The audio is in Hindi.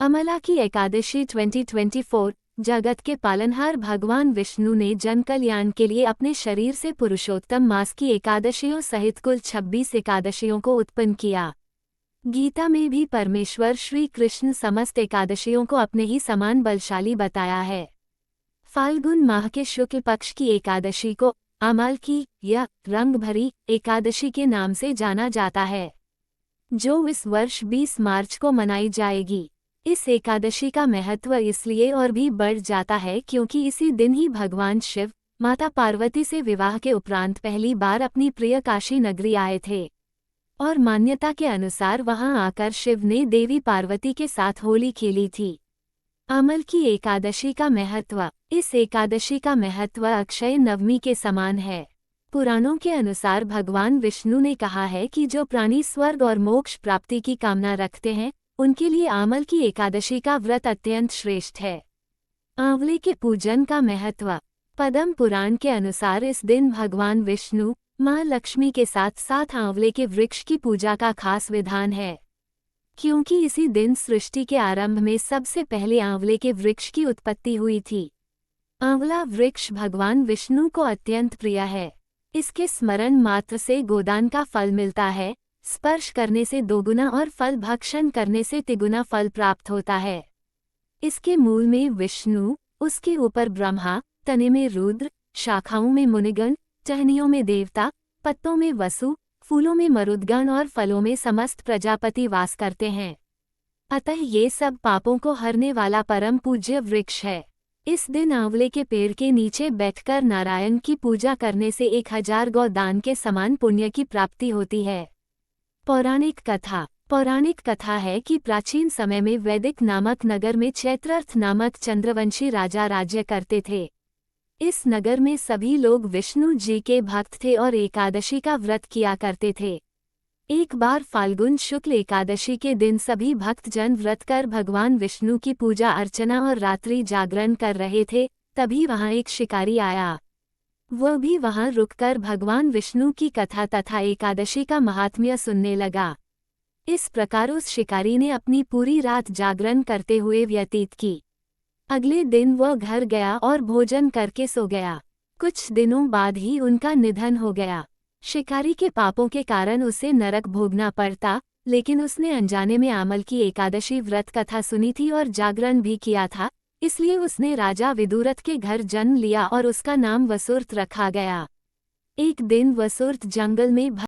अमला की एकादशी 2024। जगत के पालनहार भगवान विष्णु ने जन कल्याण के लिए अपने शरीर से पुरुषोत्तम मास की एकादशियों सहित कुल 26 एकादशियों को उत्पन्न किया। गीता में भी परमेश्वर श्री कृष्ण समस्त एकादशियों को अपने ही समान बलशाली बताया है। फाल्गुन माह के शुक्ल पक्ष की एकादशी को अमल की या रंग भरी एकादशी के नाम से जाना जाता है, जो इस वर्ष 20 मार्च को मनाई जाएगी। इस एकादशी का महत्व इसलिए और भी बढ़ जाता है क्योंकि इसी दिन ही भगवान शिव माता पार्वती से विवाह के उपरांत पहली बार अपनी प्रिय काशी नगरी आए थे और मान्यता के अनुसार वहां आकर शिव ने देवी पार्वती के साथ होली खेली थी। अमल की एकादशी का महत्व। इस एकादशी का महत्व अक्षय नवमी के समान है। पुराणों के अनुसार भगवान विष्णु ने कहा है कि जो प्राणी स्वर्ग और मोक्ष प्राप्ति की कामना रखते हैं उनके लिए अमल की एकादशी का व्रत अत्यंत श्रेष्ठ है। आंवले के पूजन का महत्व। पद्म पुराण के अनुसार इस दिन भगवान विष्णु मां लक्ष्मी के साथ साथ आंवले के वृक्ष की पूजा का खास विधान है, क्योंकि इसी दिन सृष्टि के आरंभ में सबसे पहले आंवले के वृक्ष की उत्पत्ति हुई थी। आंवला वृक्ष भगवान विष्णु को अत्यंत प्रिय है। इसके स्मरण मात्र से गोदान का फल मिलता है, स्पर्श करने से दोगुना और फल भक्षण करने से तिगुना फल प्राप्त होता है। इसके मूल में विष्णु, उसके ऊपर ब्रह्मा, तने में रुद्र, शाखाओं में मुनिगण, टहनियों में देवता, पत्तों में वसु, फूलों में मरुदगण और फलों में समस्त प्रजापति वास करते हैं। अतः ये सब पापों को हरने वाला परम पूज्य वृक्ष है। इस दिन आंवले के पेड़ के नीचे बैठकर नारायण की पूजा करने से 1000 गौ दान के समान पुण्य की प्राप्ति होती है। पौराणिक कथा। पौराणिक कथा है कि प्राचीन समय में वैदिक नामक नगर में चैत्ररथ नामक चंद्रवंशी राजा राज्य करते थे। इस नगर में सभी लोग विष्णु जी के भक्त थे और एकादशी का व्रत किया करते थे। एक बार फाल्गुन शुक्ल एकादशी के दिन सभी भक्तजन व्रत कर भगवान विष्णु की पूजा अर्चना और रात्रि जागरण कर रहे थे, तभी वहां एक शिकारी आया। वह भी वहां रुककर भगवान विष्णु की कथा तथा एकादशी का महात्म्य सुनने लगा। इस प्रकार उस शिकारी ने अपनी पूरी रात जागरण करते हुए व्यतीत की। अगले दिन वह घर गया और भोजन करके सो गया। कुछ दिनों बाद ही उनका निधन हो गया। शिकारी के पापों के कारण उसे नरक भोगना पड़ता, लेकिन उसने अनजाने में अमल की एकादशी व्रत कथा सुनी थी और जागरण भी किया था, इसलिए उसने राजा विदुरथ के घर जन्म लिया और उसका नाम वसुर्त रखा गया। एक दिन वसुर्त जंगल में